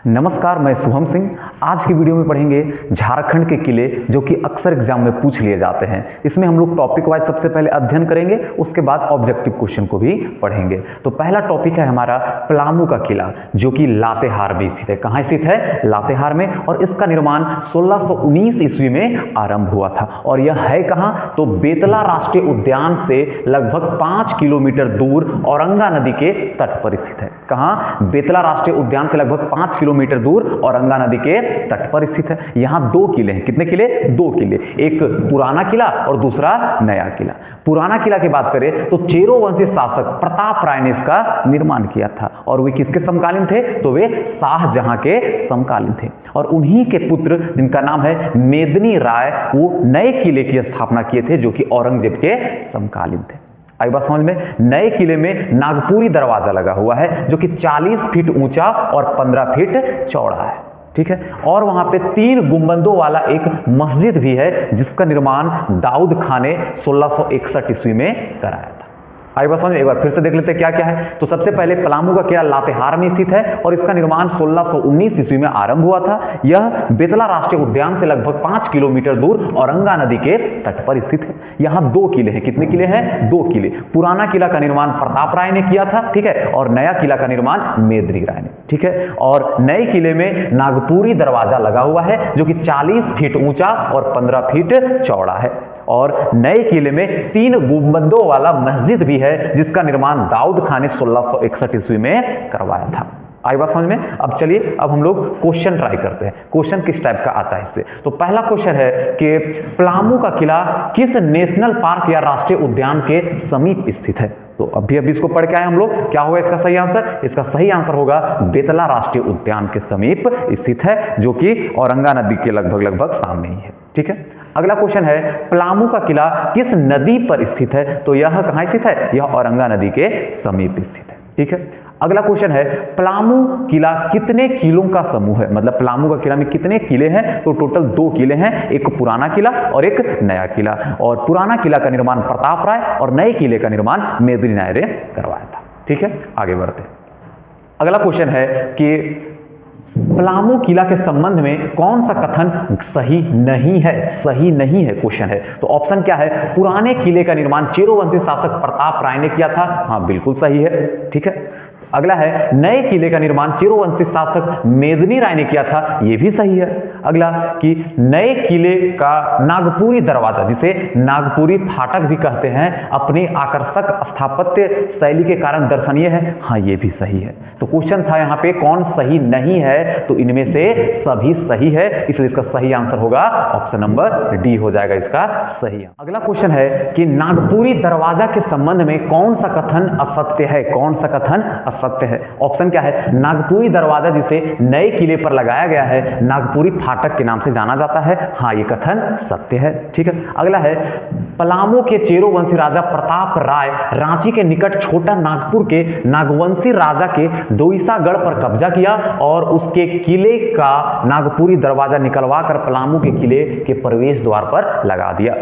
नमस्कार, मैं शुभम सिंह। आज की वीडियो में पढ़ेंगे झारखंड के किले जो कि अक्सर एग्जाम में पूछ लिए जाते हैं। इसमें हम लोग टॉपिक वाइज सबसे पहले अध्ययन करेंगे, उसके बाद ऑब्जेक्टिव क्वेश्चन को भी पढ़ेंगे। तो पहला टॉपिक है हमारा पलामू का किला जो कि लातेहार में स्थित है। कहाँ स्थित है? लातेहार में। और इसका निर्माण 1619 ईस्वी में आरंभ हुआ था। और यह है कहाँ? तो बेतला राष्ट्रीय उद्यान से लगभग 5 किलोमीटर दूर औरंगा नदी के तट पर स्थित है। कहाँ? बेतला राष्ट्रीय उद्यान से लगभग 5 किलोमीटर दूर औरंगा नदी के तट पर स्थित है। यहां 2 किले हैं। कितने किले? 2 किले, एक पुराना किला और दूसरा नया किला। पुराना किला की बात करें तो चेरो वंशी शासक प्रताप राय ने इसका निर्माण किया था। और वे किसके समकालीन थे? तो वे शाहजहां के समकालीन थे। और उन्हीं के पुत्र जिनका नाम है मेदिनी राय, वो नए किले की स्थापना किए थे जो कि औरंगजेब के समकालीन थे। आई बात समझ में? नए किले में नागपुरी दरवाजा लगा हुआ है जो कि 40 फीट ऊंचा और 15 फीट चौड़ा है। ठीक है। और वहां पे 3 गुंबदों वाला एक मस्जिद भी है जिसका निर्माण दाऊद खान ने 1661 ईस्वी में कराया था। आई बात समझ में? एक बार फिर से देख लेते हैं क्या क्या है। तो सबसे पहले पलामू का किला लातेहार में स्थित है और इसका निर्माण 1619 ईस्वी में आरंभ हुआ था। यह बेतला राष्ट्रीय उद्यान से लगभग 5 किलोमीटर दूर औरंगा नदी के तट पर स्थित है। यहाँ 2 किले हैं। कितने किले हैं? 2 किले। पुराना किला का निर्माण प्रताप राय ने किया था, ठीक है, और नया किला का निर्माण मेदिनी राय ने, ठीक है। और नए किले में नागपुरी दरवाजा लगा हुआ है जो कि 40 फीट ऊंचा और 15 फीट चौड़ा है। और नए किले में 3 गुंबदों वाला मस्जिद भी है जिसका निर्माण दाऊद खान ने 1661 ईस्वी में करवाया था। आई बात समझ में? अब चलिए, अब हम लोग क्वेश्चन ट्राई करते हैं। क्वेश्चन किस टाइप का आता है इससे। तो पहला क्वेश्चन है कि पलामू का किला किस नेशनल पार्क या राष्ट्रीय उद्यान के समीप स्थित है? तो अभी इसको पढ़ के आए हम लोग। क्या होगा इसका सही आंसर? इसका सही आंसर होगा बेतला राष्ट्रीय उद्यान के समीप स्थित है जो कि औरंगा नदी के लगभग सामने ही है। ठीक है। अगला क्वेश्चन है पलामू का किला किस नदी पर स्थित है? तो यह कहां स्थित है? यह औरंगा नदी के समीप स्थित है। ठीक है। अगला क्वेश्चन है पलामू किला कितने किलों का समूह है? मतलब पलामू का किला में कितने किले हैं? तो टोटल 2 किले हैं, एक पुराना किला और एक नया किला। और पुराना किला का निर्माण प्रताप राय और नए किले का निर्माण मेदिनी राय ने करवाया था। ठीक है, आगे बढ़ते हैं। अगला क्वेश्चन है कि पलामू किला के संबंध में कौन सा कथन सही नहीं है? सही नहीं है क्वेश्चन है। तो ऑप्शन क्या है? पुराने किले का निर्माण चेरो वंशी शासक प्रताप राय ने किया था। हाँ, बिल्कुल सही है। ठीक है। अगला है नए किले का निर्माण चेरो वंशी शासक मेदिनी राय ने किया था। यह भी सही है। अगला कि नए किले का नागपुरी दरवाजा, जिसे नागपुरी फाटक भी कहते हैं, अपनी आकर्षक स्थापत्य शैली के कारण दर्शनीय है। हाँ, यह भी सही है। तो क्वेश्चन था यहाँ पे कौन सही नहीं है? तो इनमें से सभी सही है, इसलिए इसका सही आंसर होगा ऑप्शन नंबर डी हो जाएगा इसका सही। अगला क्वेश्चन है कि नागपुरी दरवाजा के संबंध में कौन सा कथन असत्य है? कौन सा कथन सत्य है? ऑप्शन क्या है? नागपुरी दरवाजा जिसे नए किले पर लगाया गया है नागपुरी फाटक के नाम से जाना जाता है। हाँ, ये कथन सत्य है। ठीक है। अगला है पलामू के चेरो वंशी राजा प्रताप राय रांची के निकट छोटा नागपुर के नागवंशी राजा के दोईसागढ़ पर कब्जा किया और उसके किले का नागपुरी दरवाजा निकलवा कर पलामू के किले के प्रवेश द्वार पर लगा दिया।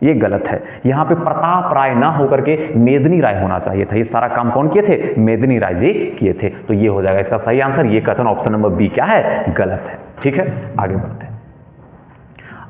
ये गलत है। यहाँ पे प्रताप राय ना होकर के मेदिनी राय होना चाहिए था। ये सारा काम कौन किए थे? मेदिनी राय जी किए थे। तो ये हो जाएगा इसका सही आंसर। ये कथन ऑप्शन नंबर बी क्या है? गलत है। ठीक है, आगे बढ़ते हैं।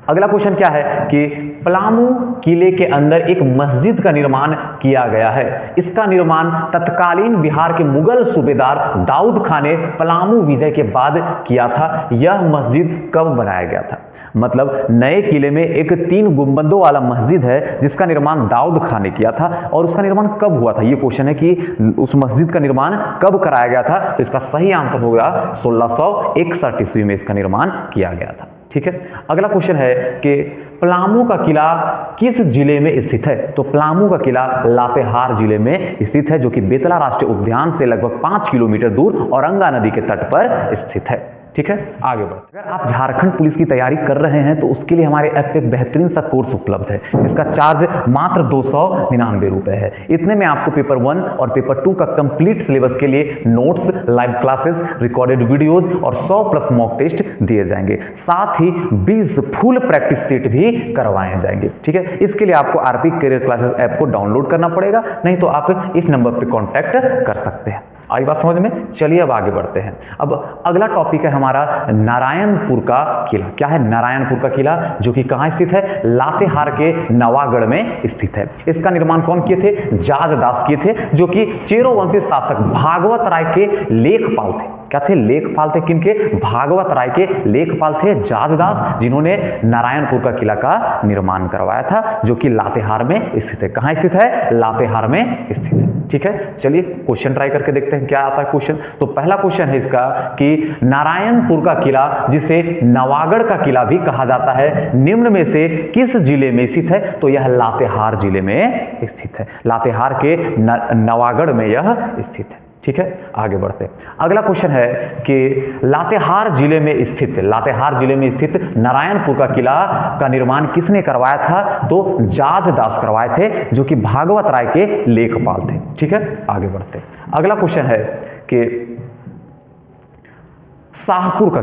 अगला क्वेश्चन क्या है कि पलामू किले के अंदर एक मस्जिद का निर्माण किया गया है। इसका निर्माण तत्कालीन बिहार के मुगल सूबेदार दाऊद खान ने पलामू विजय के बाद किया था। यह मस्जिद कब बनाया गया था? मतलब नए किले में एक 3 गुंबदों वाला मस्जिद है जिसका निर्माण दाऊद खान ने किया था। और उसका निर्माण कब हुआ था? ये क्वेश्चन है कि उस मस्जिद का निर्माण कब कराया गया था। तो इसका सही आंसर होगा 1661 ईस्वी में इसका निर्माण किया गया था। ठीक है। अगला क्वेश्चन है कि पलामू का किला किस जिले में स्थित है? तो पलामू का किला लातेहार जिले में स्थित है जो कि बेतला राष्ट्रीय उद्यान से लगभग 5 किलोमीटर दूर औरंगा नदी के तट पर स्थित है। ठीक है, आगे बढ़ते हैं। अगर आप झारखंड पुलिस की तैयारी कर रहे हैं तो उसके लिए हमारे ऐप पे एक बेहतरीन सा कोर्स उपलब्ध है। इसका चार्ज मात्र 299 रुपए है। इतने में आपको पेपर 1 और पेपर 2 का कंप्लीट सिलेबस के लिए notes, live classes, recorded videos और 100+ मॉक टेस्ट दिए जाएंगे। साथ ही 20 फुल प्रैक्टिस सेट भी करवाए जाएंगे। ठीक है, इसके लिए आपको आरपी करियर क्लासेस ऐप को डाउनलोड करना पड़ेगा, नहीं तो आप इस नंबर पर कॉन्टैक्ट कर सकते हैं। आई बात समझ में? चलिए अब आगे बढ़ते हैं। अब अगला टॉपिक है हमारा नारायणपुर का किला। क्या है नारायणपुर का किला? जो कि कहाँ स्थित है? लातेहार के नवागढ़ में स्थित है। इसका निर्माण कौन किए थे? जाज दास किए थे, जो कि चेरो वंशी शासक भागवत राय के लेखपाल थे। क्या थे? लेखपाल थे। किनके? भागवत राय के लेखपाल थे जाजदास, जिन्होंने नारायणपुर का किला का निर्माण करवाया था, जो कि लातेहार में स्थित है। कहां स्थित है? लातेहार में स्थित है। ठीक है, चलिए क्वेश्चन ट्राई करके देखते हैं क्या आता है क्वेश्चन। तो पहला क्वेश्चन है इसका कि नारायणपुर का किला, जिसे नवागढ़ का किला भी कहा जाता है, निम्न में से किस जिले में स्थित है? तो यह लातेहार जिले में स्थित है। लातेहार के नवागढ़ में यह स्थित है। ठीक है, आगे बढ़ते हैं। अगला क्वेश्चन है कि लातेहार जिले में स्थित नारायणपुर का किला का निर्माण किसने करवाया था? तो जाज दास करवाए थे, जो कि भागवत राय के लेखपाल थे। ठीक है, आगे बढ़ते हैं। अगला क्वेश्चन है कि शाहपुर का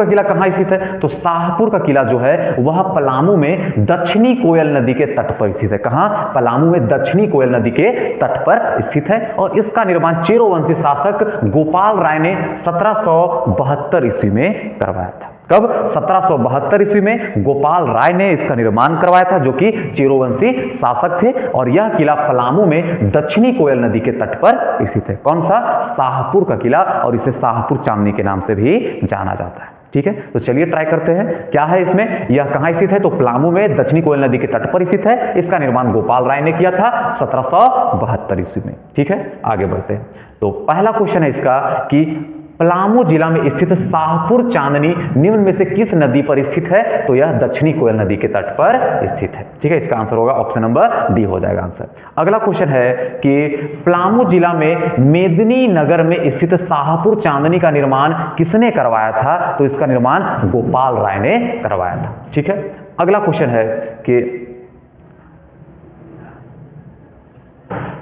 किला कहां स्थित है? तो शाहपुर का किला जो है वह पलामू में दक्षिणी कोयल नदी के तट पर स्थित है। कहां? पलामू में दक्षिणी कोयल नदी के तट पर स्थित है, और इसका निर्माण चेरो वंशी शासक गोपाल राय ने 1772 ईस्वी में करवाया था। कब? 1772 ईस्वी में गोपाल राय ने इसका निर्माण करवाया था, जो कि चेरोवंशी शासक थे, और यह किला पलामू में दक्षिणी कोयल नदी के तट पर स्थित है। कौन सा? शाहपुर का किला, और इसे शाहपुर चांदनी के नाम से भी जाना जाता है। ठीक है, तो चलिए ट्राई करते हैं क्या है इसमें। यह कहां स्थित है? तो पलामू में दक्षिणी कोयल नदी के तट पर स्थित है। इसका निर्माण गोपाल राय ने किया था 1772 ईस्वी में। ठीक है, आगे बढ़ते हैं। तो पहला क्वेश्चन है इसका कि पलामू जिला में स्थित शाहपुर चांदनी निम्न में से किस नदी पर स्थित है? तो यह दक्षिणी कोयल नदी के तट पर स्थित है। ठीक है, इसका आंसर होगा ऑप्शन नंबर डी हो जाएगा आंसर। अगला क्वेश्चन है कि पलामू जिला में मेदिनी नगर में स्थित शाहपुर चांदनी का निर्माण किसने करवाया था? तो इसका निर्माण गोपाल राय ने करवाया था। ठीक है, अगला क्वेश्चन है कि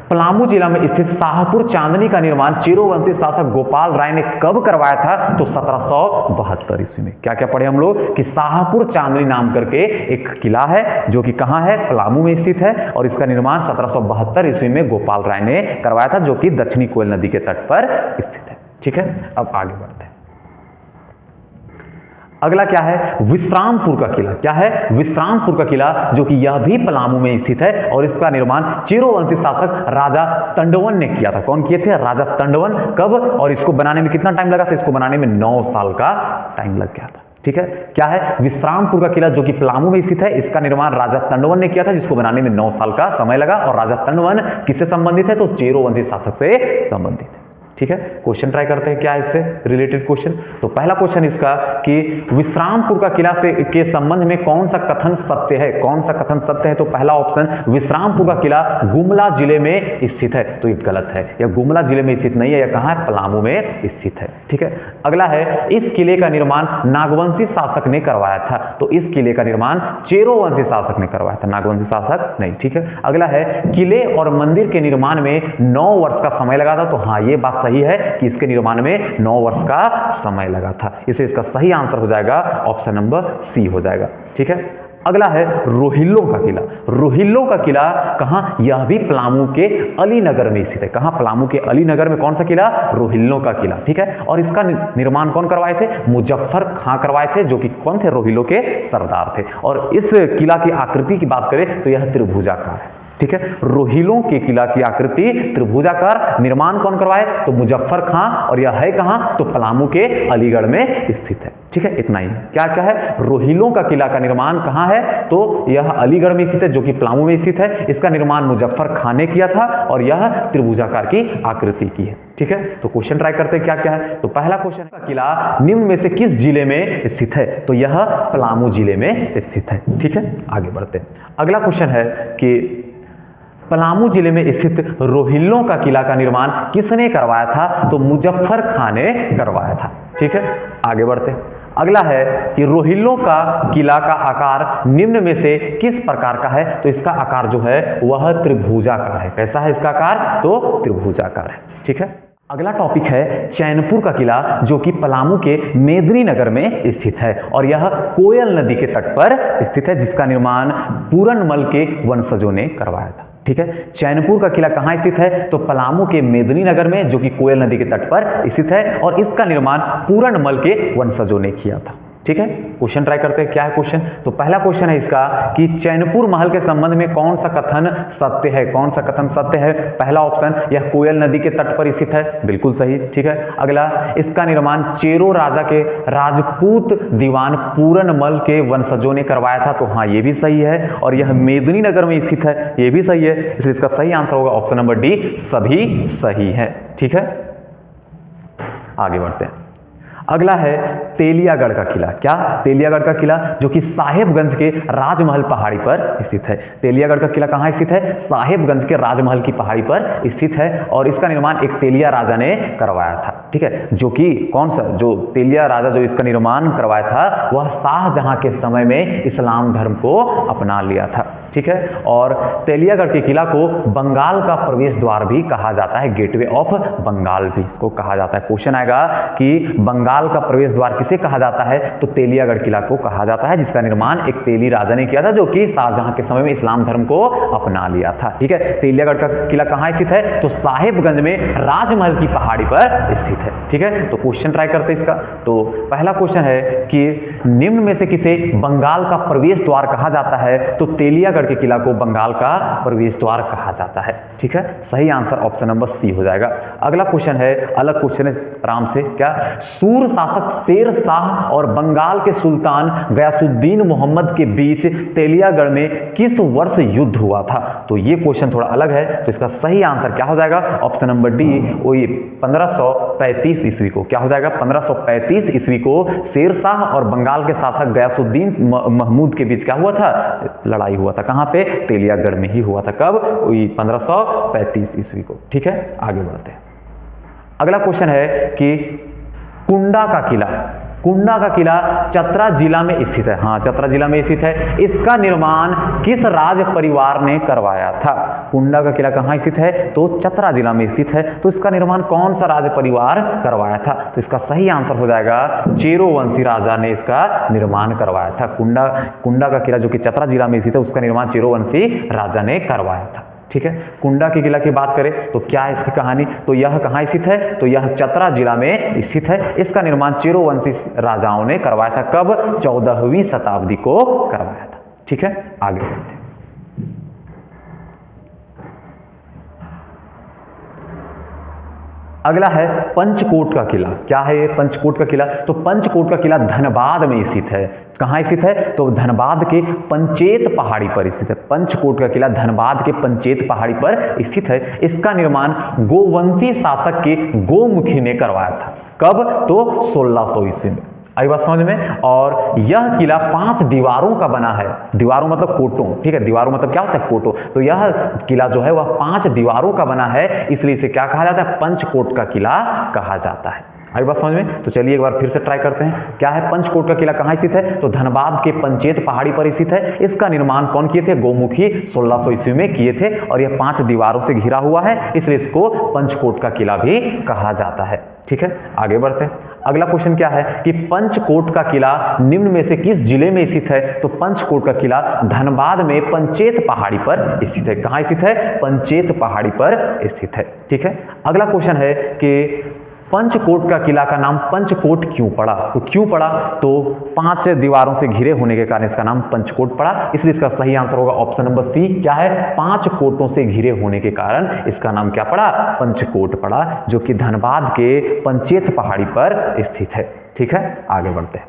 पलामू जिला में स्थित शाहपुर चांदनी का निर्माण चेरोवंशी शासक गोपाल राय ने कब करवाया था? तो 1772 ईस्वी में। क्या क्या पढ़े हम लोग कि शाहपुर चांदनी नाम करके एक किला है, जो कि कहां है? पलामू में स्थित है, और इसका निर्माण 1772 ईस्वी में गोपाल राय ने करवाया था, जो कि दक्षिणी कोयल नदी के तट पर स्थित है। ठीक है, अब आगे बढ़ते हैं। अगला क्या है? विश्रामपुर का किला। क्या है? विश्रामपुर का किला, जो कि यह भी पलामू में स्थित है, और इसका निर्माण चेरोवंशी शासक राजा तंडवन ने किया था। कौन किए थे? राजा तंडवन। कब? और इसको बनाने में कितना टाइम लगा था? इसको बनाने में 9 साल का टाइम लग गया था। ठीक है, क्या है? विश्रामपुर का किला, जो कि पलामू में स्थित है, इसका निर्माण राजा तंडवन ने किया था, जिसको बनाने में 9 साल का समय लगा। और राजा तंडवन किससे संबंधित है? तो चेरोवंशी शासक से संबंधित है। ठीक है, क्वेश्चन ट्राई करते हैं क्या है इससे रिलेटेड क्वेश्चन। तो पहला क्वेश्चन इसका कि विश्रामपुर का किला से के संबंध में कौन सा कथन सत्य है? कौन सा कथन सत्य है? तो पहला ऑप्शन विश्रामपुर का किला गुमला जिले में स्थित है, तो ये गलत है। यह गुमला जिले में स्थित नहीं है, यह कहां है? पलामू में स्थित है। ठीक है, अगला है इस किले का निर्माण नागवंशी शासक ने करवाया था। तो इस किले का निर्माण चेरोवंशी शासक ने करवाया था, नागवंशी शासक नहीं। ठीक है, अगला है किले और मंदिर के निर्माण में 9 वर्ष का समय लगा था। तो हाँ, ये बात सही है कि इसके निर्माण में 9 वर्ष का समय लगा था। इसे इसका सही आंसर हो जाएगा ऑप्शन नंबर सी हो जाएगा। ठीक है, अगला है रोहिल्लो का किला। रोहिल्लो का किला कहां? यह भी पलामू के अलीनगर में स्थित है। कहां? पलामू के अलीनगर में कौन सा किला? रोहिल्लो का किला। ठीक है, और इसका निर्माण कौन करवाए थे? मुजफ्फर खां करवाए थे, जो कि कौन थे? रोहिल्लो के सरदार थे। और इस किला की आकृति की बात करें तो यह त्रिभुजाकार है। ठीक है, रोहिल्लो के किला की आकृति त्रिभुजाकार, निर्माण कौन करवाए? तो मुजफ्फर खां, और यह है कहां? तो पलामू के अलीगढ़ में स्थित है। ठीक है, इतना ही। क्या क्या है? रोहिल्लो का किला का निर्माण कहां है? तो यह अलीगढ़ में स्थित है, जो कि पलामू में स्थित है। इसका निर्माण मुजफ्फर खां ने किया था, और यह त्रिभुजाकार की आकृति की है। ठीक है, तो क्वेश्चन ट्राई करते हैं क्या क्या है। तो पहला क्वेश्चन का किला निम्न में से किस जिले में स्थित है? तो यह पलामू जिले में स्थित है। ठीक है, आगे बढ़ते हैं। अगला क्वेश्चन है कि पलामू जिले में स्थित रोहिल्लो का किला का निर्माण किसने करवाया था? तो मुजफ्फर खां ने करवाया था। ठीक है, आगे बढ़ते हैं। अगला है कि रोहिल्लो का किला का आकार निम्न में से किस प्रकार का है? तो इसका आकार जो है वह त्रिभुजाकार है। कैसा है इसका आकार? तो त्रिभुजाकार है। ठीक है, अगला टॉपिक है चैनपुर का किला, जो कि पलामू के मेदिनी नगर में स्थित है, और यह कोयल नदी के तट पर स्थित है, जिसका निर्माण पूरनमल के वंशजों ने करवाया था। ठीक है। चैनपुर का किला कहाँ स्थित है? तो पलामू के मेदिनीनगर में, जो कि कोयल नदी के तट पर स्थित है, और इसका निर्माण पूरनमल के वंशजों ने किया था। ठीक है, क्वेश्चन ट्राई करते हैं। क्या है क्वेश्चन? तो पहला क्वेश्चन है इसका कि चैनपुर महल के संबंध में कौन सा कथन सत्य है? कौन सा कथन सत्य है? पहला ऑप्शन, यह कोयल नदी के तट पर स्थित है, बिल्कुल सही। ठीक है, अगला, इसका निर्माण चेरो राजा के राजपूत दीवान पूरनमल के वंशजों ने करवाया था, तो हाँ ये भी सही है। और यह मेदिनीनगर में स्थित है, ये भी सही है, इसलिए इसका सही आंसर होगा ऑप्शन नंबर डी, सभी सही है। ठीक है, आगे बढ़ते हैं। अगला है तेलियागढ़ का किला। क्या? तेलियागढ़ का किला, जो कि साहेबगंज के राजमहल पहाड़ी पर स्थित है। तेलियागढ़ का किला कहाँ स्थित है? साहेबगंज के राजमहल की पहाड़ी पर स्थित है, और इसका निर्माण एक तेलिया राजा ने करवाया था। ठीक है, जो कि कौन सा, जो तेलिया राजा जो इसका निर्माण करवाया था, वह शाहजहां के समय में इस्लाम धर्म को अपना लिया था। ठीक है, और तेलियागढ़ के किला को बंगाल का प्रवेश द्वार भी कहा जाता है, गेटवे ऑफ बंगाल भी इसको कहा जाता है। क्वेश्चन आएगा कि बंगाल का प्रवेश द्वार किसे कहा जाता है? तो तेलियागढ़ किला को कहा जाता है, जिसका निर्माण एक तेली राजा ने किया था, जो कि शाहजहां के समय में इस्लाम धर्म को अपना लिया था। ठीक है, तेलियागढ़ का किला कहाँ स्थित है? तो साहेबगंज में राजमहल की पहाड़ी पर स्थित है। ठीक है, तो क्वेश्चन ट्राई करते हैं इसका। तो पहला क्वेश्चन है कि निम्न में से किसे बंगाल का प्रवेश द्वार कहा जाता है? तो तेलियागढ़ के किला को बंगाल का प्रवेश द्वार कहा जाता है। ठीक है, सही आंसर ऑप्शन नंबर सी हो जाएगा। अगला क्वेश्चन है, अलग क्वेश्चन है आराम से। क्या? सूर शासक शेर शाह और बंगाल के सुल्तान गयासुद्दीन मोहम्मद के बीच तेलियागढ़ में किस वर्ष युद्ध हुआ था? तो ये क्वेश्चन थोड़ा अलग है, तो इसका सही आंसर क्या हो जाएगा? ऑप्शन नंबर डी, वही 1535 ईस्वी को। क्या हो जाएगा? 1535 ईस्वी को शेर शाह और बंगाल के शासक गयासुद्दीन महमूद के बीच क्या हुआ था? लड़ाई हुआ था। कहां पे? तेलियागढ़ में ही हुआ था। कब? 1535 ईस्वी को। ठीक है, आगे बढ़ते हैं। अगला क्वेश्चन है कि कुंडा का किला, कुंडा का किला चतरा जिला में स्थित है। हाँ, चतरा जिला में स्थित है। इसका निर्माण किस राज परिवार ने करवाया था? कुंडा का किला कहाँ स्थित है? तो चतरा जिला में स्थित है। तो इसका निर्माण कौन सा राज परिवार करवाया था? तो इसका सही आंसर हो जाएगा चेरो वंशी राजा ने इसका निर्माण करवाया था। कुंडा का किला जो कि चतरा जिला में स्थित है, उसका निर्माण चेरो वंशी राजा ने करवाया था। ठीक है, कुंडा के किला की बात करें तो क्या है इसकी कहानी? तो यह कहाँ स्थित है? तो यह चतरा जिला में स्थित है। इसका निर्माण चेरो वंशी राजाओं ने करवाया था। कब? 14वीं शताब्दी को करवाया था। ठीक है, आगे बढ़ते हैं। अगला है पंचकोट का किला। क्या है ये पंचकोट का किला? तो पंचकोट का किला धनबाद में स्थित है। कहाँ स्थित है? तो धनबाद के पंचेत पहाड़ी पर स्थित है। पंचकोट का किला धनबाद के पंचेत पहाड़ी पर स्थित है। इसका निर्माण गोवंशी शासक के गोमुखी ने करवाया था। कब? तो 1600 ईस्वी में। आई बात समझ में? और यह किला 5 दीवारों का बना है। दीवारों मतलब कोटों। ठीक है, दीवारों मतलब क्या होता है? कोटों। तो यह किला जो है वह 5 दीवारों का बना है, इसलिए इसे क्या कहा जाता है? पंचकोट का किला कहा जाता है। आई बात समझ में? तो चलिए एक बार फिर से ट्राई करते हैं। क्या है पंचकोट का किला? कहाँ स्थित है? तो धनबाद के पंचेत पहाड़ी पर स्थित है। इसका निर्माण कौन किए थे? गोमुखी 1600 ईस्वी में किए थे, और यह 5 दीवारों से घिरा हुआ है, इसलिए इसको पंचकोट का किला भी कहा जाता है। ठीक है, आगे बढ़ते हैं। अगला क्वेश्चन क्या है कि पंचकोट का किला निम्न में से किस जिले में स्थित है? तो पंचकोट का किला धनबाद में पंचेत पहाड़ी पर स्थित है। कहाँ स्थित है? पंचेत पहाड़ी पर स्थित है। ठीक है, अगला क्वेश्चन है कि पंचकोट का किला का नाम पंचकोट क्यों पड़ा? तो क्यों पड़ा? तो 5 दीवारों से घिरे होने के कारण इसका नाम पंचकोट पड़ा, इसलिए इसका सही आंसर होगा ऑप्शन नंबर सी। क्या है? 5 कोटों से घिरे होने के कारण इसका नाम क्या पड़ा? पंचकोट पड़ा, जो कि धनबाद के पंचेत पहाड़ी पर स्थित है। ठीक है, आगे बढ़ते हैं।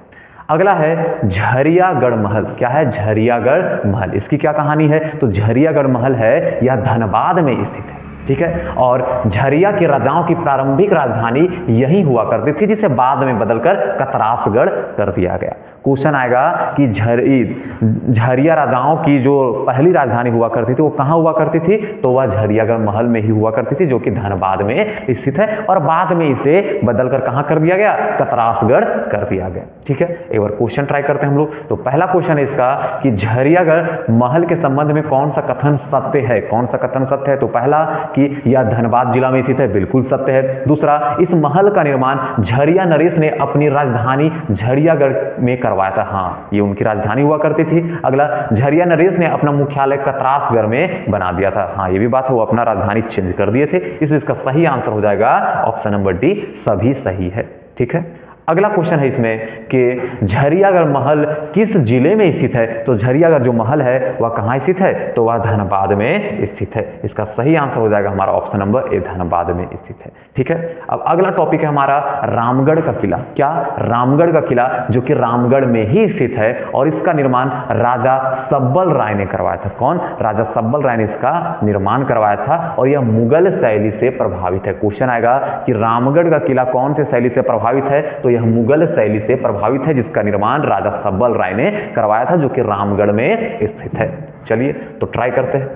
अगला है झरियागढ़ महल। क्या है? झरियागढ़ महल। इसकी क्या कहानी है? तो झरियागढ़ महल है, यह धनबाद में स्थित है। ठीक है, और झरिया के राजाओं की प्रारंभिक राजधानी यही हुआ करती थी, जिसे बाद में बदलकर कतरासगढ़ कर दिया गया। क्वेश्चन आएगा कि झरिया राजाओं की जो पहली राजधानी हुआ करती थी वो कहाँ हुआ करती थी? तो वह झरियागढ़ महल में ही हुआ करती थी, जो कि धनबाद में स्थित है, और बाद में इसे बदलकर कहाँ कर दिया गया? कतरासगढ़ कर दिया गया। ठीक है, एक बार क्वेश्चन ट्राई करते हैं हम लोग। तो पहला क्वेश्चन है इसका कि झरियागढ़ महल के संबंध में कौन सा कथन सत्य है? कौन सा कथन सत्य है? तो पहला, कि यह धनबाद जिला में स्थित है, बिल्कुल सत्य है। दूसरा, इस महल का निर्माण झरिया नरेश ने अपनी राजधानी झरियागढ़ में करवाया था। हाँ, ये उनकी राजधानी हुआ करती थी। अगला, झरिया नरेश ने अपना मुख्यालय कतरासगढ़ में बना दिया था। हाँ, ये भी बात है, वो अपना राजधानी चेंज कर दिए थे। इसलिए इसका सही आंसर हो जाएगा ऑप्शन नंबर डी, सभी सही है। ठीक है, अगला क्वेश्चन है इसमें कि झरियागढ़ महल किस जिले में स्थित है? तो झरियागढ़ जो महल है वह कहाँ स्थित है? तो वह धनबाद में स्थित है। इसका सही आंसर हो जाएगा हमारा ऑप्शन नंबर ए, धनबाद में स्थित है। ठीक है, अब अगला टॉपिक है हमारा रामगढ़ का किला। क्या? रामगढ़ का किला, जो कि रामगढ़ में ही स्थित है और इसका निर्माण राजा सब्बल राय ने करवाया था। कौन? राजा सब्बल राय ने इसका निर्माण करवाया था और यह मुगल शैली से प्रभावित है। क्वेश्चन आएगा कि रामगढ़ का किला कौन से शैली से प्रभावित है? तो यह मुगल शैली से प्रभावित है, जिसका निर्माण राजा सब्बल राय ने करवाया था, जो कि रामगढ़ में स्थित है। चलिए तो ट्राई करते हैं।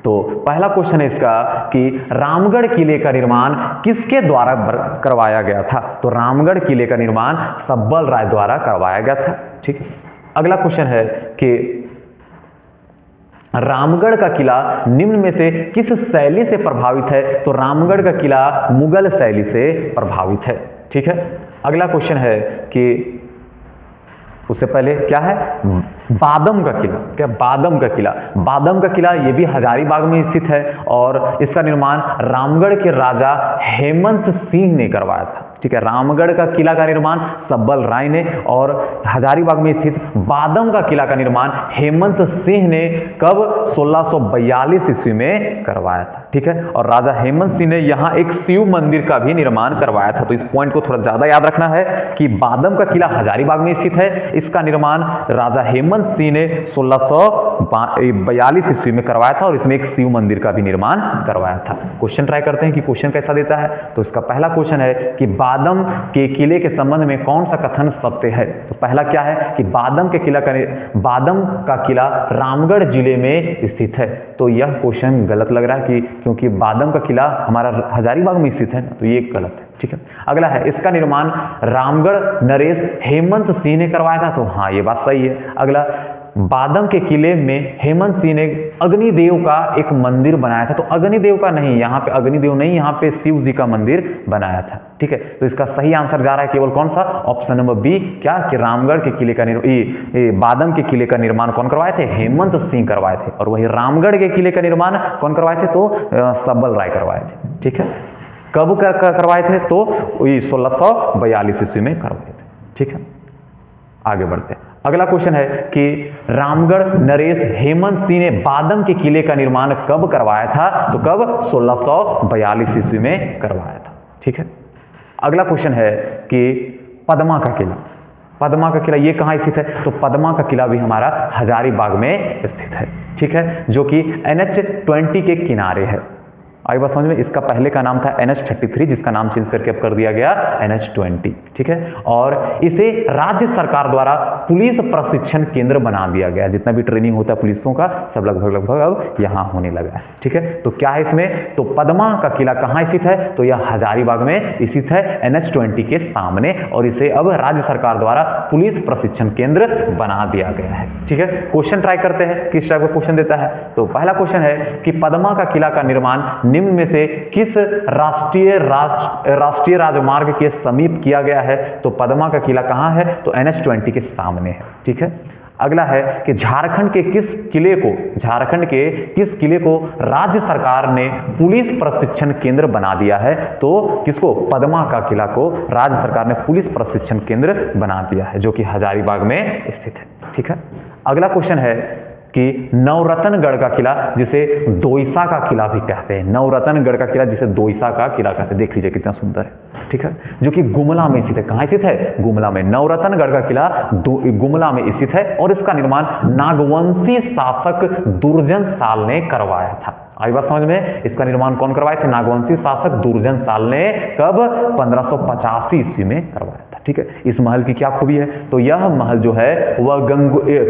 तो पहला क्वेश्चन है इसका कि रामगढ़ किले का निर्माण किसके द्वारा करवाया गया था? तो रामगढ़ किले का निर्माण सब्बल राय द्वारा करवाया गया था। ठीक है, अगला क्वेश्चन है कि रामगढ़ का किला निम्न में से किस शैली से प्रभावित है? तो रामगढ़ का किला मुगल शैली से प्रभावित है। ठीक है, अगला क्वेश्चन है कि उससे पहले क्या है? बादम का किला। क्या? बादम का किला। बादम का किला ये भी हजारीबाग में स्थित है और इसका निर्माण रामगढ़ के राजा हेमंत सिंह ने करवाया था। ठीक है, रामगढ़ का किला का निर्माण सब्बल राय ने और हजारीबाग में स्थित बादम का किला का निर्माण हेमंत सिंह ने कब? 1642 ईस्वी में करवाया था। ठीक है, और राजा हेमंत सिंह ने यहाँ एक शिव मंदिर का भी निर्माण करवाया था। तो इस पॉइंट को थोड़ा ज्यादा याद रखना है कि बादम का किला हजारीबाग में स्थित है, इसका निर्माण राजा हेमंत सिंह ने 1642 ईस्वी में करवाया था और इसमें एक शिव मंदिर का भी निर्माण करवाया था। क्वेश्चन ट्राई करते हैं कि क्वेश्चन कैसा देता है। तो इसका पहला क्वेश्चन है कि बादम के किले के संबंध में कौन सा कथन सत्य है? तो पहला क्या है कि बादम का किला रामगढ़ जिले में स्थित है। तो यह क्वेश्चन गलत लग रहा है कि क्योंकि बादम का किला हमारा हजारीबाग में स्थित है, तो ये गलत है। ठीक है, अगला है इसका निर्माण रामगढ़ नरेश हेमंत सिंह ने करवाया था। तो हाँ, ये बात सही है। अगला, बादम के किले में हेमंत सिंह ने अग्निदेव का एक मंदिर बनाया था। तो अग्निदेव का नहीं, यहाँ पे अग्निदेव नहीं, यहाँ पे शिव जी का मंदिर बनाया था। ठीक है, तो इसका सही आंसर जा रहा है केवल कौन सा? Option number B. क्या? कि रामगढ़ के किले का बादम के किले का निर्माण कौन करवाए थे? हेमंत सिंह करवाए थे। और वही रामगढ़ के किले का निर्माण कौन करवाए थे? तो सब्बल राय करवाए थे। ठीक है, कब करवाए थे? तो 1642 ईस्वी में करवाए थे। ठीक है, आगे बढ़ते हैं। अगला क्वेश्चन है कि रामगढ़ नरेश हेमंत सिंह ने बादम के किले का निर्माण कब करवाया था? तो कब? 1642 ईस्वी में करवाया था। ठीक है, अगला क्वेश्चन है कि पद्मा का किला। पद्मा का किला ये कहाँ स्थित है? तो पद्मा का किला भी हमारा हजारीबाग में स्थित है। ठीक है, जो कि NH-20 के किनारे है। आई बात समझ में? इसका पहले का नाम था NH-33, जिसका नाम चेंज करके अब कर दिया गया NH-20। ठीक है, और इसे राज्य सरकार द्वारा पुलिस प्रशिक्षण केंद्र बना दिया गया। जितना भी ट्रेनिंग होता है पुलिसों का सब लगभग अब यहाँ होने लगा है। ठीक है, तो क्या है इसमें? तो पद्मा का किला कहाँ स्थित है? तो यह हजारीबाग में स्थित है, NH-20 के सामने, और इसे अब राज्य सरकार द्वारा पुलिस प्रशिक्षण केंद्र बना दिया गया है। ठीक है, क्वेश्चन ट्राई करते हैं किस टाइप का क्वेश्चन देता है। तो पहला क्वेश्चन है कि पद्मा का किला का निर्माण निम्न में से किस राष्ट्रीय राजमार्ग के समीप किया गया है? तो पद्मा का किला कहाँ है? तो NH-20 के सामने है। ठीक है, अगला है कि झारखंड के किस किले को राज्य सरकार ने पुलिस प्रशिक्षण केंद्र बना दिया है? तो किसको? पद्मा का किला को राज्य सरकार ने पुलिस प्रशिक्षण केंद्र बना दिया है, जो कि हजारीबाग में स्थित है। ठीक है, अगला क्वेश्चन है कि नवरत्नगढ़ का किला, जिसे दोईसा का किला भी कहते हैं, नवरत्नगढ़ का किला जिसे दोईसा का किला कहते हैं, देख लीजिए कितना सुंदर है। ठीक है, जो कि गुमला में स्थित है। कहाँ स्थित है? गुमला में। नवरत्नगढ़ का किला गुमला में स्थित है और इसका निर्माण नागवंशी शासक दुर्जन साल ने करवाया था। आई बात समझ में? इसका निर्माण कौन करवाए थे? नागवंशी शासक दुर्जन साल ने कब? 1585 ईस्वी में करवाया था। ठीक है, इस महल की क्या खूबी है? तो यह महल जो है वह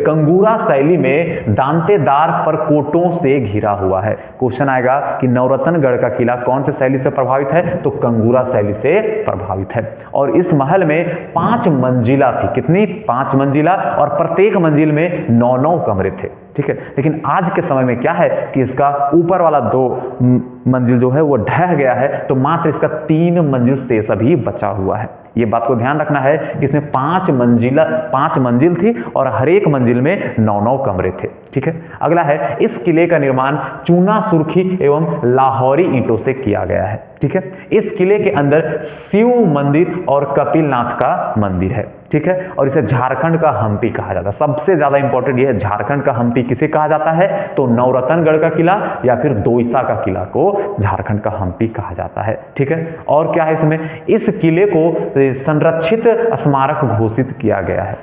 कंगूरा शैली में दांतेदार परकोटों से घिरा हुआ है। क्वेश्चन आएगा कि नवरत्नगढ़ का किला कौन से शैली से प्रभावित है? तो कंगूरा शैली से प्रभावित है। और इस महल में 5 मंजिला थी। कितनी? 5 मंजिला, और प्रत्येक मंजिल में 9-9 कमरे थे। ठीक है। लेकिन आज के समय में क्या है कि इसका ऊपर वाला 2 मंजिल जो है वो ढह गया है, तो मात्र इसका 3 मंजिल शेष अभी बचा हुआ है। ये बात को ध्यान रखना है कि इसमें 5 मंजिल थी और हर एक मंजिल में 9-9 कमरे थे, ठीक है। अगला है, इस किले का निर्माण चूना सुर्खी एवं लाहौरी ईंटों से किया गया है, ठीक है। इस किले के अंदर शिव मंदिर और कपिलनाथ का मंदिर है, ठीक है। और इसे झारखंड का हम्पी कहा जाता है। सबसे ज्यादा इंपॉर्टेंट यह है, झारखंड का हम्पी किसे कहा जाता है, तो नवरत्नगढ़ का किला या फिर दोईसा का किला को झारखंड का हम्पी कहा जाता है, ठीक है। और क्या है इसमें, इस किले को संरक्षित स्मारक घोषित किया गया है,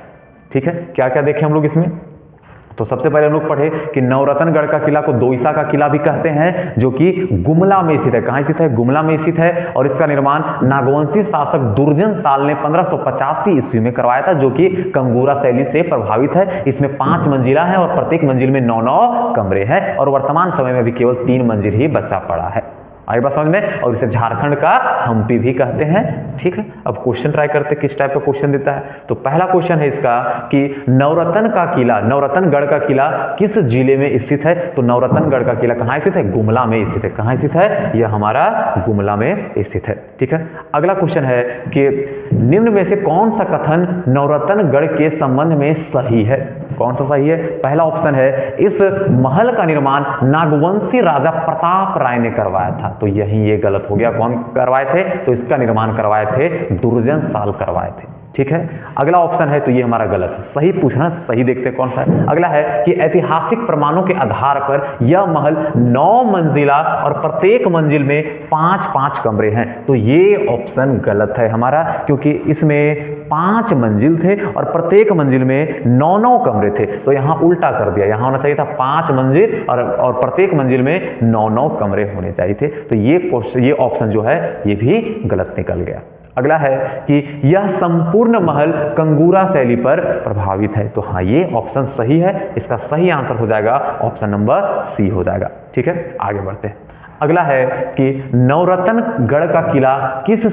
ठीक है। क्या क्या देखें हम लोग इसमें, तो सबसे पहले हम लोग पढ़े कि नवरत्नगढ़ का किला को दोईसा का किला भी कहते हैं, जो कि गुमला में स्थित है। कहां स्थित है, गुमला में स्थित है। और इसका निर्माण नागवंशी शासक दुर्जन साल ने 1585 ईस्वी में करवाया था, जो कि कंगूरा शैली से प्रभावित है। इसमें 5 मंजिला है और प्रत्येक मंजिल में 9-9 कमरे हैं और वर्तमान समय में भी केवल 3 मंजिल ही बचा पड़ा है। आई बात समझ में। और इसे झारखंड का हम्पी भी कहते हैं, ठीक है। अब क्वेश्चन ट्राई करते हैं किस टाइप का क्वेश्चन देता है। तो पहला क्वेश्चन है इसका कि नवरत्नगढ़ का किला किस जिले में स्थित है, तो नवरत्नगढ़ का किला कहां स्थित है, गुमला में स्थित है। कहां स्थित है, यह हमारा गुमला में स्थित है, ठीक है। अगला क्वेश्चन है कि निम्न में से कौन सा कथन नवरत्नगढ़ के संबंध में सही है। कौन सा सही है, पहला ऑप्शन है, इस महल का निर्माण नागवंशी राजा प्रताप राय ने करवाया था। तो यही ये गलत हो गया, कौन करवाए थे, तो इसका निर्माण करवाए थे दुर्जन साल करवाए थे, ठीक है। अगला ऑप्शन है, तो ये हमारा गलत है। सही पूछना, सही देखते हैं कौन सा है। अगला है कि ऐतिहासिक प्रमाणों के आधार पर यह महल 9 मंजिला और प्रत्येक मंजिल में 5-5 कमरे हैं। तो ये ऑप्शन गलत है हमारा, क्योंकि इसमें 5 मंजिल थे और प्रत्येक मंजिल में 9-9 कमरे थे। तो यहां उल्टा कर दिया, यहां होना चाहिए था 5 मंजिल और प्रत्येक मंजिल में 9-9 कमरे होने चाहिए थे। तो ये ऑप्शन जो है ये भी गलत निकल गया। अगला है कि यह संपूर्ण महल कंगूरा शैली पर प्रभावित है। तो हाँ, ये ऑप्शन सही है। इसका सही आंसर हो जाएगा ऑप्शन नंबर सी हो जाएगा, ठीक है। आगे बढ़ते हैं। अगला है कि नवरत्नगढ़ का किला किस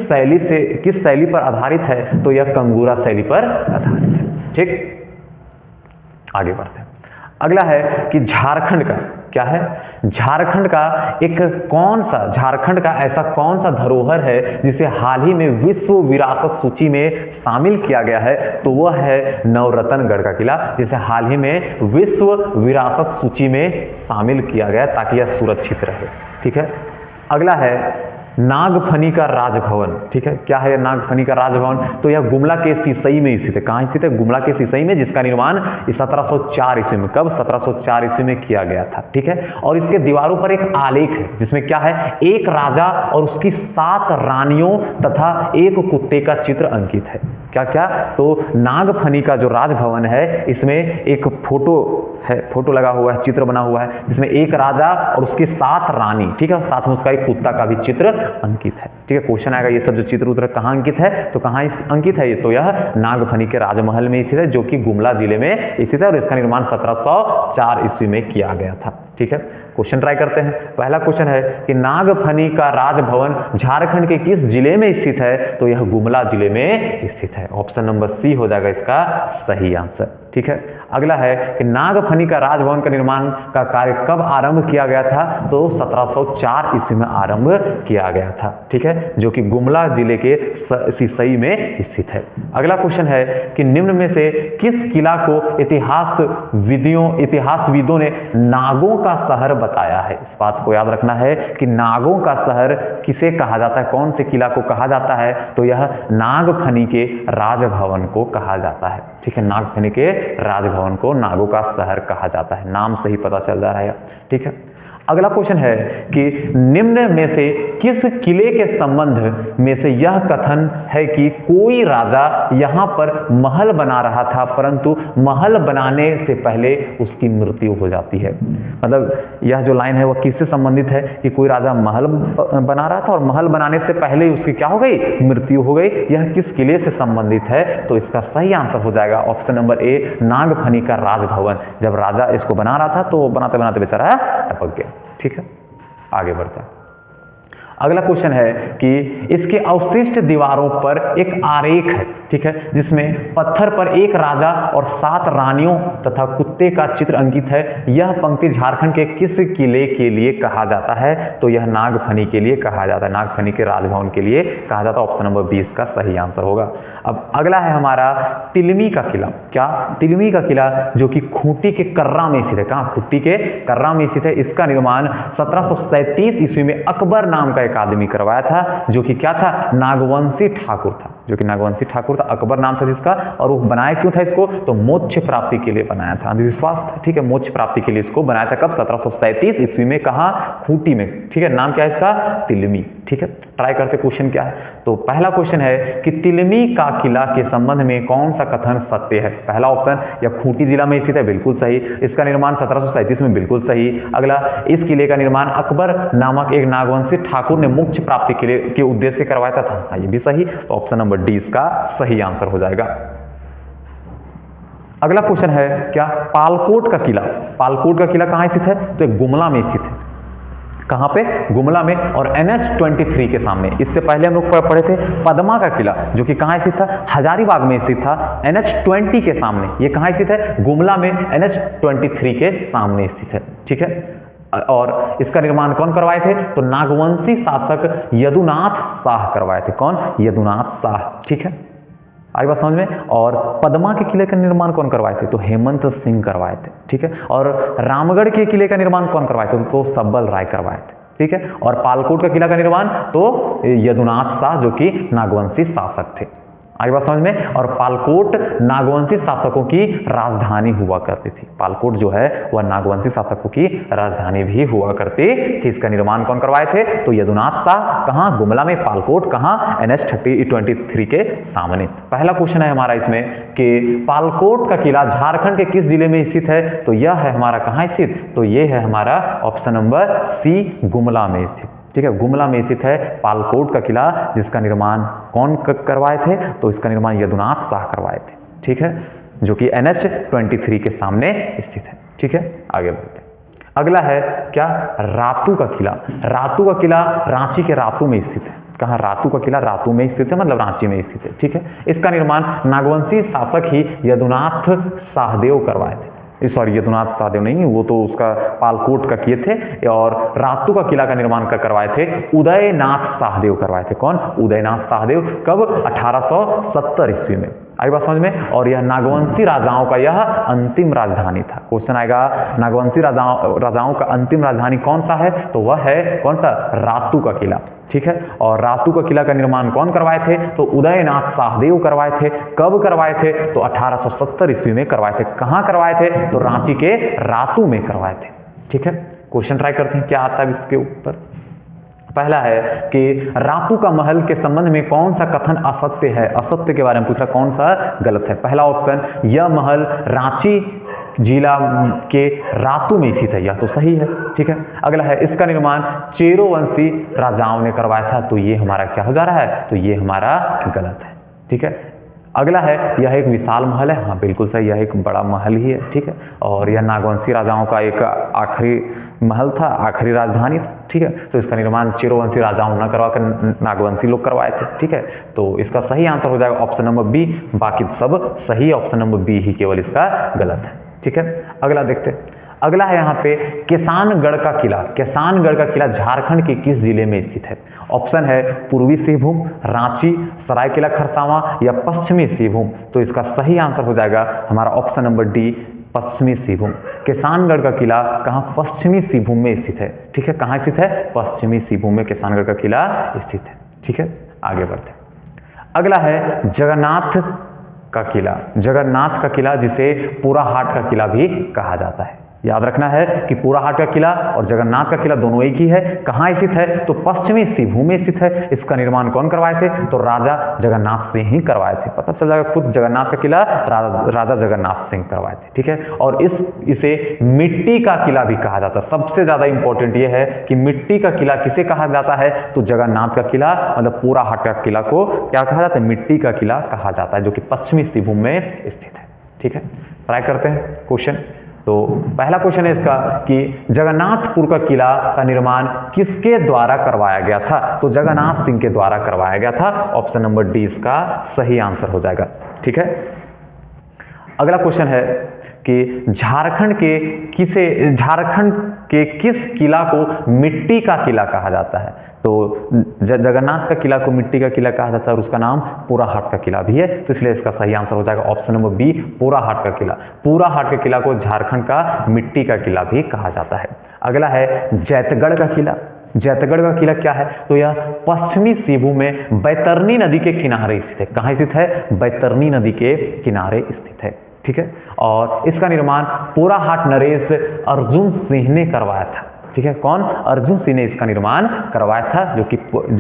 शैली पर आधारित है, तो यह कंगूरा शैली पर आधारित है, ठीक। आगे बढ़ते हैं। अगला है कि झारखंड का क्या है, झारखंड का ऐसा कौन सा धरोहर है जिसे हाल ही में विश्व विरासत सूची में शामिल किया गया है, तो वह है नवरत्नगढ़ का किला, जिसे हाल ही में विश्व विरासत सूची में शामिल किया गया ताकि यह सुरक्षित रहे, ठीक है। अगला है नागफनी का राजभवन, ठीक है। क्या है नागफनी का राजभवन, तो यह गुमला के सिसई में स्थित है। कहां स्थित है, गुमला के सिसई में, जिसका निर्माण 1704 ईस्वी में, कब 1704 ईस्वी में किया गया था, ठीक है। और इसके दीवारों पर एक आलेख है जिसमें क्या है, एक राजा और उसकी 7 रानियों तथा एक कुत्ते का चित्र अंकित है। क्या क्या, तो नागफनी का जो राजभवन है इसमें एक फोटो लगा हुआ है, चित्र बना हुआ है, जिसमें एक राजा और उसकी 7 रानी, ठीक है, साथ में उसका एक कुत्ता का भी चित्र अंकित है, ठीक है। क्वेश्चन आएगा ये सब जो चित्र उत्र कहाँ अंकित है, तो कहाँ अंकित है ये, तो यह नागफनी के राजमहल में स्थित है, जो कि गुमला जिले में स्थित है और इसका निर्माण 1704 ईस्वी में किया गया था, ठीक है। क्वेश्चन ट्राई करते हैं। पहला क्वेश्चन है कि नागफनी का राजभवन झारखंड के किस जिले में स्थित है, तो यह गुमला जिले में स्थित है। ऑप्शन नंबर सी हो जाएगा इसका सही आंसर, ठीक है। अगला है कि नागफनी का राजभवन का निर्माण का कार्य कब आरंभ किया गया था, तो 1704 ईस्वी में आरंभ किया गया था, ठीक है, जो कि गुमला जिले के सिसई में स्थित है। अगला क्वेश्चन है कि निम्न में से किस किला को इतिहासविदों ने नागों का शहर बताया है। इस बात को याद रखना है कि नागों का शहर किसे कहा जाता है, कौन से किला को कहा जाता है, तो यह नागफनी के राजभवन को कहा जाता है, ठीक है। नागफनी के राजभवन को नागों का शहर कहा जाता है, नाम से ही पता चल रहा है, ठीक है। अगला क्वेश्चन है कि निम्न में से किस किले के संबंध में से यह कथन है कि कोई राजा यहां पर महल बना रहा था, परंतु महल बनाने से पहले उसकी मृत्यु हो जाती है। मतलब यह जो लाइन है वह किससे संबंधित है कि कोई राजा महल बना रहा था और महल बनाने से पहले उसकी क्या हो गई, मृत्यु हो गई। यह किस किले से संबंधित है, तो इसका सही आंसर हो जाएगा ऑप्शन नंबर ए, नागफनी का राजभवन। जब राजा इसको बना रहा था तो बनाते बनाते बेचारा टपक गया, ठीक है। आगे बढ़ते हैं। अगला क्वेश्चन है कि इसके अवशिष्ट दीवारों पर एक आरेख है, ठीक है, जिसमें पत्थर पर एक राजा और 7 रानियों तथा कुत्ते का चित्र अंकित है। यह पंक्ति झारखंड के किस किले के लिए कहा जाता है? तो यह नागफनी के लिए कहा जाता है, नागफनी के राजभवन के लिए कहा जाता है। ऑप्शन नंबर 20 का सही आंसर होगा। अब अगला है हमारा तिलमी का किला। क्या? तिलमी का किला जो कि खूंटी के कर्रा में स्थित है। कहाँ? खूंटी के कर्रा में स्थित है। इसका निर्माण 1737 ईस्वी में अकबर नाम का एक आदमी करवाया था, जो कि क्या था? नागवंशी ठाकुर था, जो कि नागवंशी ठाकुर था, अकबर नाम था जिसका। और वो बनाया क्यों था इसको? तो मोक्ष प्राप्ति के लिए बनाया था, अंधविश्वास था, ठीक है, मोक्ष प्राप्ति के लिए इसको बनाया था। कब? 1737 ईस्वी में। कहाँ? खूंटी में, ठीक है। नाम क्या है इसका? तिलमी, ठीक है। ट्राई करते क्वेश्चन क्या है। तो पहला क्वेश्चन है कि तिलमी का किला के संबंध में कौन सा कथन सत्य है? पहला ऑप्शन, यह खूंटी जिला में स्थित है, बिल्कुल सही। इसका निर्माण 1737 में, बिल्कुल सही। अगला, इस किले का निर्माण अकबर नामक एक नागवंशी ठाकुर ने मोक्ष प्राप्ति के लिए के उद्देश्य से करवाया था, ये भी सही। ऑप्शन नंबर डी इसका सही आंसर हो जाएगा। अगला क्वेश्चन है क्या? पालकोट का किला। पालकोट का किला कहां स्थित है? तो गुमला में स्थित है। कहां पे? गुमला में, और NH23 के सामने। इससे पहले हम लोग पढ़े थे पद्मा का किला, जो कि कहां स्थित था? हजारीबाग में स्थित था, NH20 के सामने। ये कहां स्थित है? गुमला में, NH23 के सामने स्थित है, ठीक है। और इसका निर्माण कौन करवाए थे? तो नागवंशी शासक यदुनाथ शाह करवाए थे। कौन? यदुनाथ शाह, ठीक है। आई बात समझ में। और पद्मा के किले का निर्माण कौन करवाए थे? तो हेमंत सिंह करवाए थे, ठीक है। और रामगढ़ के किले का निर्माण कौन करवाए थे? तो सब्बल राय करवाए थे, ठीक है। और पालकोट का किला का निर्माण तो यदुनाथ शाह, जो कि नागवंशी शासक थे। आई बात समझ में। और पालकोट नागवंशी शासकों की राजधानी हुआ करती थी। पालकोट जो है वह नागवंशी शासकों की राजधानी भी हुआ करती थी। इसका निर्माण कौन करवाए थे? तो यदुनाथ शाह। कहां? गुमला में। पालकोट कहां? NH23 के सामने। पहला क्वेश्चन है हमारा इसमें कि पालकोट का किला झारखंड के किस जिले में स्थित है? तो यह है हमारा कहां स्थित? तो यह है हमारा ऑप्शन नंबर सी, गुमला में स्थित, ठीक है। गुमला में स्थित है पालकोट का किला, जिसका निर्माण कौन करवाए थे? तो इसका निर्माण यदुनाथ शाह करवाए थे, ठीक है, जो कि NH23 के सामने स्थित है, ठीक है। आगे बढ़ते हैं। अगला है क्या? रातू का किला। रातू का किला रांची के रातू में स्थित है। कहाँ? रातू का किला रातू में स्थित है, मतलब रांची में स्थित है, ठीक है। इसका निर्माण नागवंशी शासक ही यदुनाथ शाहदेव करवाए थे। सॉरी, यदुनाथ शाहदेव नहीं, वो तो उसका पालकोट का किए थे। और रातू का किला का निर्माण करवाए थे उदयनाथ शाहदेव करवाए थे। कौन? उदयनाथ शाहदेव। कब? 1870 ईस्वी में। आई बात समझ में। और यह नागवंशी राजाओं का यह अंतिम राजधानी था। क्वेश्चन आएगा, नागवंशी राजाओं का अंतिम राजधानी कौन सा है? तो वह है कौन सा? रातू का किला, ठीक है। और रातू का किला का निर्माण कौन करवाए थे? तो उदयनाथ शाहदेव करवाए थे। कब करवाए थे? तो 1870 ईस्वी में करवाए थे। कहां करवाए थे? तो रांची के रातू में करवाए थे, ठीक है। क्वेश्चन ट्राई करते हैं क्या आता है इसके ऊपर। पहला है कि रातू का महल के संबंध में कौन सा कथन असत्य है? असत्य के बारे में पूछ रहा, कौन सा गलत है? पहला ऑप्शन, यह महल रांची जिला के रातू में स्थित है, यह तो सही है, ठीक है। अगला है, इसका निर्माण चेरोवंशी राजाओं ने करवाया था, तो ये हमारा क्या हो जा रहा है? तो ये हमारा गलत है, ठीक है। अगला है, यह एक विशाल महल है, हाँ बिल्कुल सही, यह एक बड़ा महल ही है, ठीक है। और यह नागवंशी राजाओं का एक आखिरी महल था, आखिरी राजधानी था, ठीक है। तो इसका निर्माण चेरोवंशी राजाओं न करवा कर नागवंशी लोग करवाए थे, ठीक है। तो इसका सही आंसर हो जाएगा ऑप्शन नंबर बी। बाकी सब सही, ऑप्शन नंबर बी ही केवल इसका गलत है, ठीक है। अगला देखते हैं। अगला है यहाँ पे किसानगढ़ का किला। किसानगढ़ का किला झारखंड के किस जिले में स्थित है? ऑप्शन है पूर्वी सिंहभूम, रांची, सरायकेला खरसावां या पश्चिमी सिंहभूम। तो इसका सही आंसर हो जाएगा हमारा ऑप्शन नंबर डी, पश्चिमी सिंहभूम। किसानगढ़ का किला कहाँ? पश्चिमी सिंहभूम में स्थित है, ठीक है। कहाँ स्थित है? पश्चिमी सिंहभूम में किसानगढ़ का किला स्थित है, ठीक है। आगे बढ़ते हैं। अगला है जगन्नाथ का किला। जगन्नाथ का किला जिसे पूराहाट का किला भी कहा जाता है। याद रखना है कि पूराहाट का किला और जगन्नाथ का किला दोनों एक ही है। कहाँ स्थित है? तो पश्चिमी सिंहभूम में स्थित है। इसका निर्माण कौन करवाए थे? तो राजा जगन्नाथ सिंह ही करवाए थे। पता चल जाएगा, खुद जगन्नाथ का किला राजा जगन्नाथ सिंह करवाए थे, ठीक है। और इसे मिट्टी का किला भी कहा जाता है। सबसे ज्यादा इंपॉर्टेंट ये है कि मिट्टी का किला किसे कहा जाता है? तो जगन्नाथ का किला, मतलब पूराहाट का किला को क्या कहा जाता है? मिट्टी का किला कहा जाता है, जो कि पश्चिमी सिंहभूम में स्थित है, ठीक है। ट्राई करते हैं क्वेश्चन। तो पहला क्वेश्चन है इसका कि जगन्नाथपुर का किला का निर्माण किसके द्वारा करवाया गया था? तो जगन्नाथ सिंह के द्वारा करवाया गया था। ऑप्शन नंबर डी इसका सही आंसर हो जाएगा। ठीक है, अगला क्वेश्चन है कि झारखंड के किस किला को मिट्टी का किला कहा जाता है? तो जगन्नाथ का किला को मिट्टी का किला कहा जाता है और उसका नाम पोराहाट का किला भी है, तो इसलिए इसका सही आंसर हो जाएगा ऑप्शन नंबर बी, पोराहाट का किला। पोराहाट के किला को झारखंड का मिट्टी का किला भी कहा जाता है। अगला है जैतगढ़ का किला। जैतगढ़ का किला क्या है? तो यह पश्चिमी सिंहभूम में बैतरनी नदी के किनारे स्थित है। कहाँ स्थित है? बैतरनी नदी के किनारे स्थित है। ठीक है, और इसका निर्माण पोराहाट नरेश अर्जुन सिंह ने करवाया था। ठीक है, कौन? अर्जुन सिंह ने इसका निर्माण करवाया था, जो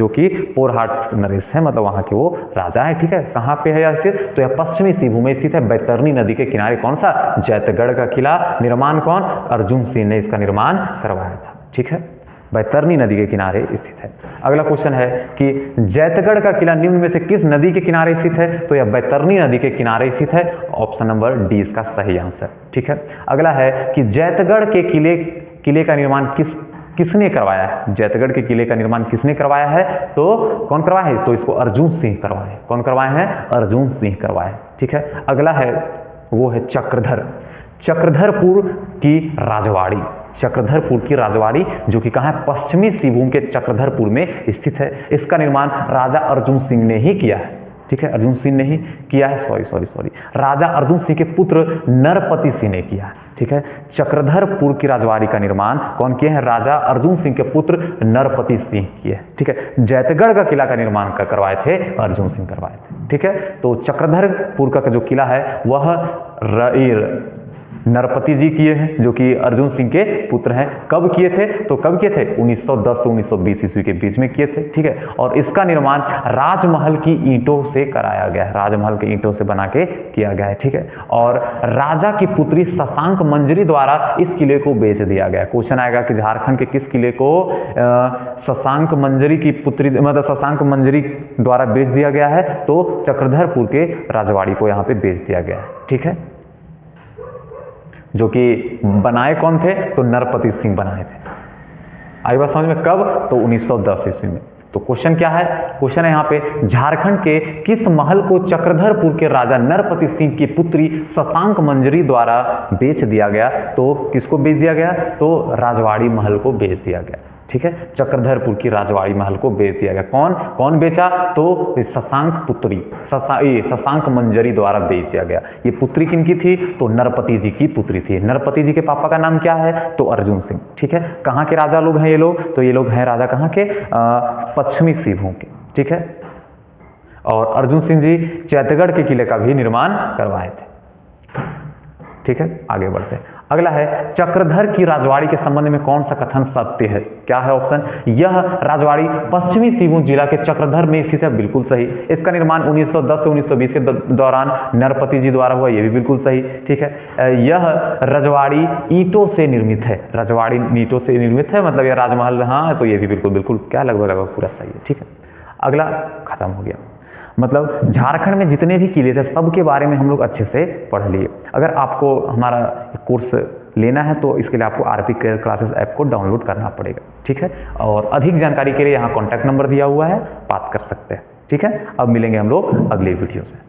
कि पोराहाट नरेश है, मतलब वहां के वो राजा है। ठीक है, कहाँ पे है यह स्थित? तो यह पश्चिमी सिंहभूम में स्थित है, बैतरनी नदी के किनारे। कौन सा? जैतगढ़ का किला। निर्माण कौन? अर्जुन सिंह ने इसका निर्माण करवाया था। ठीक है, बैतरनी नदी के किनारे स्थित है। अगला क्वेश्चन है कि जैतगढ़ का किला निम्न में से किस नदी के किनारे स्थित है? तो यह बैतरनी नदी के किनारे स्थित है। ऑप्शन नंबर डी इसका सही आंसर। ठीक है, अगला है कि जैतगढ़ के किले का निर्माण किसने करवाया है? जैतगढ़ के किले का निर्माण किसने करवाया है? तो कौन करवाया है? तो इसको अर्जुन सिंह करवाए हैं। कौन करवाए हैं? अर्जुन सिंह करवाए। ठीक है, अगला है वो है चक्रधर। चक्रधरपुर की राजवाड़ी। चक्रधरपुर की राजवाड़ी जो कि कहाँ है? पश्चिमी सिंहभूम के चक्रधरपुर में स्थित है। इसका निर्माण राजा अर्जुन सिंह ने ही किया है। ठीक है, अर्जुन सिंह ने ही किया है, सॉरी राजा अर्जुन सिंह के पुत्र नरपति सिंह ने किया है। ठीक है, चक्रधरपुर की राजवाड़ी का निर्माण कौन किए हैं? राजा अर्जुन सिंह के पुत्र नरपति सिंह किए। ठीक है, जैतगढ़ का किला का निर्माण करवाए थे अर्जुन सिंह करवाए थे। ठीक है, तो चक्रधरपुर का जो किला है वह नरपति जी किए हैं, जो कि अर्जुन सिंह के पुत्र हैं। कब किए थे? तो कब किए थे? 1910 से 1920 ईस्वी के बीच में किए थे। ठीक है, और इसका निर्माण राजमहल की ईंटों से कराया गया है। राजमहल के ईंटों से बना के किया गया है। ठीक है, और राजा की पुत्री शशांक मंजरी द्वारा इस किले को बेच दिया गया। क्वेश्चन आएगा कि झारखंड के किस किले को शशांक मंजरी की पुत्री, मतलब शशांक मंजरी द्वारा बेच दिया गया है? तो चक्रधरपुर के राजवाड़ी को यहाँ पे बेच दिया गया है। ठीक है, जो कि बनाए कौन थे? तो नरपति सिंह बनाए थे। आई बात समझ में? कब? तो 1910 ईस्वी में। तो क्वेश्चन क्या है? क्वेश्चन है यहाँ पे झारखंड के किस महल को चक्रधरपुर के राजा नरपति सिंह की पुत्री शशांक मंजरी द्वारा बेच दिया गया? तो किसको बेच दिया गया? तो राजवाड़ी महल को बेच दिया गया। ठीक है, चक्रधरपुर की राजवाड़ी महल को बेच दिया गया। कौन बेचा? तो शशांक मंजरी द्वारा बेच दिया गया। ये पुत्री किनकी थी? तो नरपति जी की पुत्री थी। नरपति जी के पापा का नाम क्या है? तो अर्जुन सिंह। ठीक है, कहाँ के राजा लोग हैं ये लोग? तो ये लोग हैं राजा कहाँ के? पश्चिमी सिंहभूम के। ठीक है, और अर्जुन सिंह जी जैतगढ़ के किले का भी निर्माण करवाए थे। ठीक है, आगे बढ़ते हैं। अगला है चक्रधर की राजवाड़ी के संबंध में कौन सा कथन सत्य है? क्या है ऑप्शन? यह राजवाड़ी पश्चिमी सिंहभूम जिला के चक्रधर में स्थित है। बिल्कुल सही। इसका निर्माण 1910 से 1920 के दौरान नरपति जी द्वारा हुआ। यह भी बिल्कुल सही। ठीक है, यह राजवाड़ी ईंटों से निर्मित है। राजवाड़ी ईंटों से निर्मित है, मतलब यह राजमहल। हाँ, तो यह भी बिल्कुल क्या लगभग पूरा सही है। ठीक है, अगला खत्म हो गया। मतलब झारखंड में जितने भी किले थे सबके बारे में हम लोग अच्छे से पढ़ लिए। अगर आपको हमारा कोर्स लेना है तो इसके लिए आपको आरपी केयर क्लासेस ऐप को डाउनलोड करना पड़ेगा। ठीक है, और अधिक जानकारी के लिए यहाँ कॉन्टैक्ट नंबर दिया हुआ है, बात कर सकते हैं। ठीक है, अब मिलेंगे हम लोग अगले वीडियोस में।